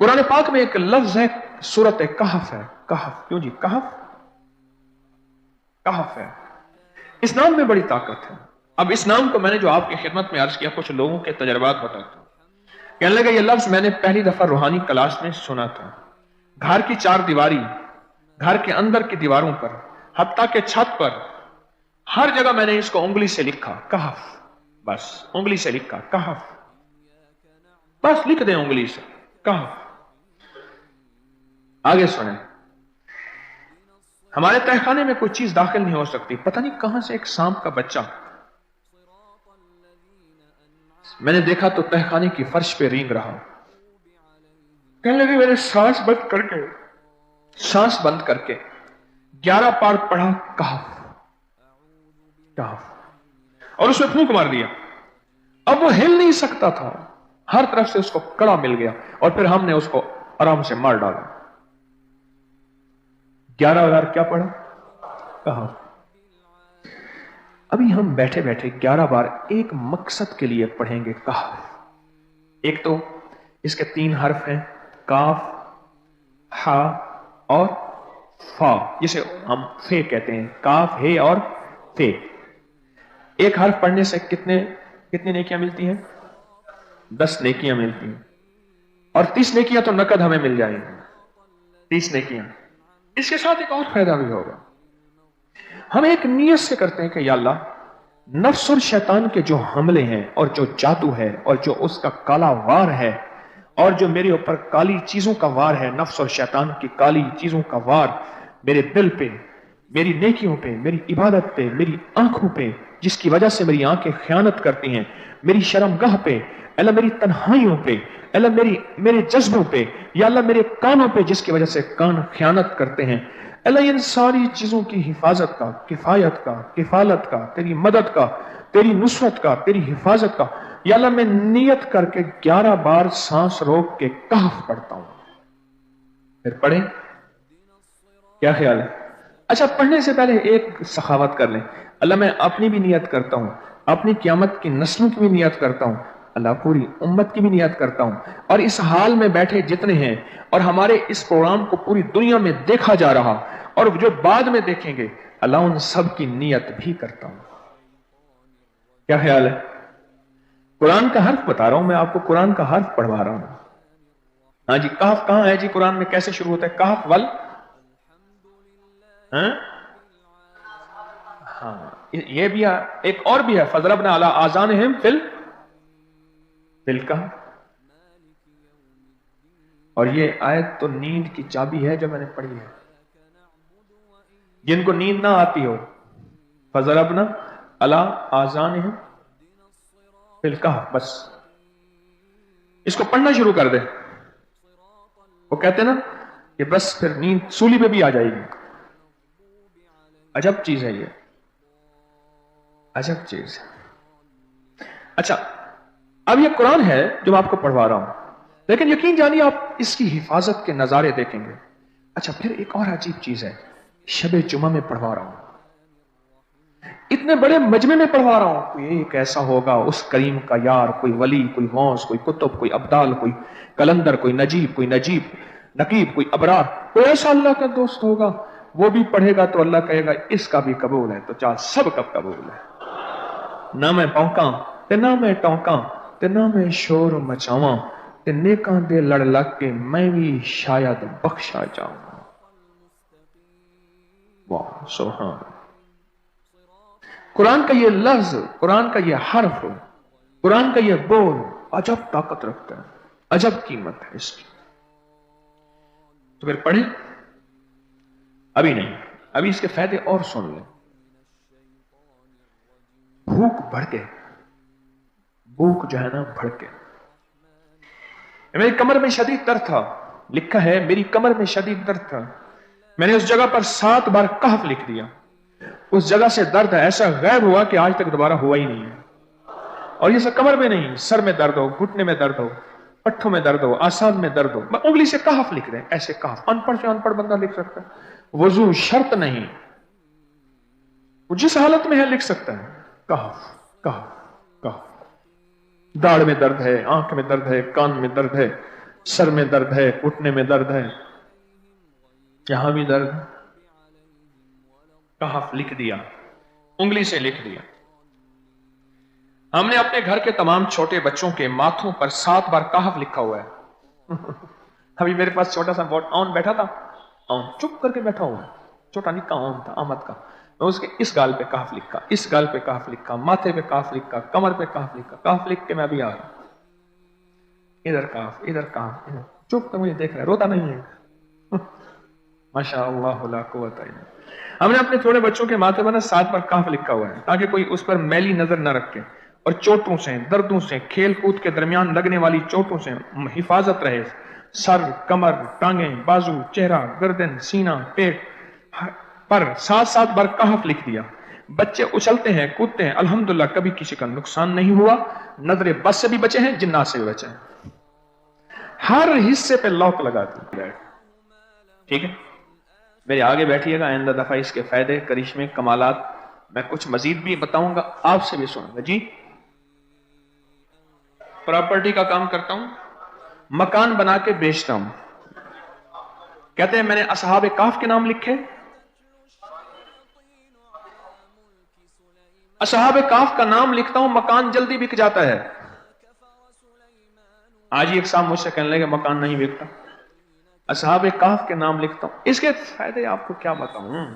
कुरान पाक में एक लफ्ज है, सूरत कहफ है। कहफ, क्यों जी? कहफ, कहफ है। इस नाम में बड़ी ताकत है। अब इस नाम को मैंने जो आपकी खिदमत में अर्ज किया, कुछ लोगों के तजर्बात बताता हूं। कहने लगा, ये लफ्ज मैंने पहली दफा रूहानी क्लास में सुना था। घर की चार दीवारी, घर के अंदर की दीवारों पर, हत्ता के छत पर, हर जगह मैंने इसको उंगली से लिखा, कहफ। बस उंगली से लिखा, कहफ। बस लिख दें उंगली से, कहफ। आगे सुने, हमारे तहखाने में कोई चीज दाखिल नहीं हो सकती। पता नहीं कहां से एक सांप का बच्चा मैंने देखा तो तहखाने की फर्श पे रेंग रहा। कहने लगे, मैंने सांस बंद करके 11 पार पढ़ा, कहफ कहफ, और उसमें फूंक मार दिया। अब वो हिल नहीं सकता था, हर तरफ से उसको कड़ा मिल गया, और फिर हमने उसको आराम से मार डाला। 11 क्या पढ़ा? कहफ। अभी हम बैठे बैठे 11 बार एक मकसद के लिए पढ़ेंगे, कहफ। एक तो इसके 3 हर्फ हैं, काफ, हा और फा, जिसे हम फे कहते हैं। काफ, हे और फे। एक हर्फ पढ़ने से कितनी नेकियां मिलती हैं? 10 नेकियां मिलती हैं, और 30 नेकियां तो नकद हमें मिल जाएंगी। 30 नेकियां। इसके साथ एक और फायदा भी होगा। हम एक नियत से करते हैं कि या अल्लाह, नफ्स और शैतान के जो हमले हैं, और जो जादू है, और जो उसका काला वार है, और जो मेरे ऊपर काली चीजों का वार है, नफ्स और शैतान की काली चीजों का वार मेरे दिल पे, मेरी नेकियों पे, मेरी इबादत पे, मेरी आंखों पे, जिसकी वजह से मेरी आंखें खयानत करती हैं, मेरी शर्मगाह पे, अल्लाह मेरी तन्हाइयों पे, अल्लाह मेरे जज्बों पे, या अल्लाह मेरे कानों पे, जिसकी वजह से कान खयानत करते हैं, अल्लाह इन सारी चीजों की हिफाजत का, किफायत का, किफालत का, तेरी मदद का, तेरी नुसरत का, तेरी हिफाजत का, या अल्लाह मैं नियत करके 11 बार सांस रोक के कहफ पढ़ता हूं। फिर पढ़े, क्या ख्याल है? अच्छा, पढ़ने से पहले एक सखावत कर लें। अल्लाह मैं अपनी भी नियत करता हूं, अपनी क़यामत की नस्लों की भी नियत करता हूं, अल्लाह पूरी उम्मत की भी नियत करता हूं, और इस हाल में बैठे जितने हैं, और हमारे इस प्रोग्राम को पूरी दुनिया में देखा जा रहा, और जो बाद में देखेंगे, अल्लाह उन सब की नियत भी करता हूं। क्या ख्याल है? कुरान का हर्फ बता रहा हूं मैं आपको, कुरान का हर्फ पढ़वा रहा हूं। हाँ जी, कहफ कहां है जी? कुरान में कैसे शुरू होता है? कहफ वल, हाँ, ये भी है। एक और भी है, फज़रबना अला आज़ानिहिम फिल कहफ। और ये आयत तो नींद की चाबी है जो मैंने पढ़ी है। जिनको नींद ना आती हो, फज़रबना अला आज़ानिहिम फिल कहफ, बस इसको पढ़ना शुरू कर दे। वो कहते ना कि बस फिर नींद सूली पे भी आ जाएगी। अजब चीज है ये, अजब चीज। अच्छा, अब ये कुरान है जो मैं आपको पढ़वा रहा हूं, लेकिन यकीन जानिए आप इसकी हिफाजत के नजारे देखेंगे। अच्छा, फिर एक और अजीब चीज है, शबे जुमा में पढ़वा रहा हूं, इतने बड़े मजमे में पढ़वा रहा हूं। कोई एक ऐसा होगा उस करीम का यार, कोई वली, कोई गौस, कोई कुतुब, कोई अब्दाल, कोई कलंदर, कोई नजीब, नकीब, कोई अबरार, कोई ऐसा अल्लाह का दोस्त होगा, वो भी पढ़ेगा तो अल्लाह कहेगा इसका भी कबूल है, तो चाह सब कब कबूल है। ना मैं भौंका ते ना मैं टौंका ते ना मैं शोर मचावा ते नेकां दे लड़ लग के मैं भी शायद बख्शा जाऊं। वाह सुभान। कुरान का ये लफ्ज, कुरान का ये हर्फ, कुरान का ये बोल अजब ताकत रखता है, अजब कीमत है इसकी। तो फिर पढ़े? अभी नहीं, अभी इसके फायदे और सुन लें। भूख भड़के, भूख जो है ना भड़के। मेरी कमर में शदीद दर्द था, लिखा है मेरी कमर में शदीद दर्द था, मैंने उस जगह पर 7 बार कहफ लिख दिया। उस जगह से दर्द ऐसा गायब हुआ कि आज तक दोबारा हुआ ही नहीं है। और ये सब कमर में नहीं, सर में दर्द हो, घुटने में दर्द हो, पट्ठों में दर्द हो, आसान में दर्द हो, मैं उंगली से कहफ लिख रहे हैं, ऐसे कहफ। अनपढ़ से अनपढ़ बंदा लिख सकता है, वजू शर्त नहीं, वो जिस हालत में है लिख सकता है। कहफ कहफ कहफ। दाढ़ में दर्द है, आंख में दर्द है, कान में दर्द है, سر میں درد ہے، گھٹنے میں درد ہے، یہاں بھی درد ہے، کہف لکھ دیا، انگلی سے لکھ دیا۔ ہم نے اپنے گھر کے تمام چھوٹے بچوں کے ماتھوں پر 7 بار کہف لکھا ہوا ہے۔ ابھی میرے پاس چھوٹا سا بورڈ آن بیٹھا تھا، آن چپ کر کے بیٹھا ہوا ہے، چھوٹا نکا آن تھا آمد کا، میں اس کے اس گال پہ کہف لکھا، اس گال پہ کہف لکھا، ماتھے پہ کہف لکھا، کمر پہ کہف لکھا، کہف لکھ کے میں ابھی آ رہا ہوں، ادھر کہف ادھر کہف، چپ کر مجھے دیکھ رہا ہے، روتا نہیں ہے۔ ماشاء اللہ لا قوت الا باللہ۔ ہم نے اپنے تھوڑے بچوں کے ماتھے پر 7 بار کہف لکھا ہوا ہے تاکہ کوئی اس پر میلی نظر نہ رکھے اور چوٹوں سے، دردوں سے، کھیل کود کے درمیان لگنے والی چوٹوں سے حفاظت رہے۔ سر، کمر، ٹانگیں، بازو، چہرہ، گردن، سینہ، پیٹ پر 7 بار کہف لکھ دیا۔ بچے اچھلتے ہیں، کودتے ہیں، الحمدللہ کبھی کسی کا نقصان نہیں ہوا، نظر بس سے بھی بچے ہیں، جنات سے بھی بچے ہیں۔ ہر حصے پہ لاک لگا دی۔ ٹھیک ہے، میرے آگے بیٹھیے گا، آئندہ دفعہ اس کے فائدے، کرشمے، کمالات میں کچھ مزید بھی بتاؤں گا، آپ سے بھی سنوں گا۔ جی، پراپرٹی کا کام کرتا ہوں، مکان بنا کے بیچتا ہوں۔ کہتے ہیں میں نے اصحاب کہف کے نام لکھے، اصحاب کہف کا نام لکھتا ہوں، مکان جلدی بک جاتا ہے۔ آج ہی ایک صاحب مجھ سے کہنے لگے مکان نہیں بکتا، اصحاب کہف کے نام لکھتا ہوں، اس کے فائدے آپ کو کیا بتاؤں۔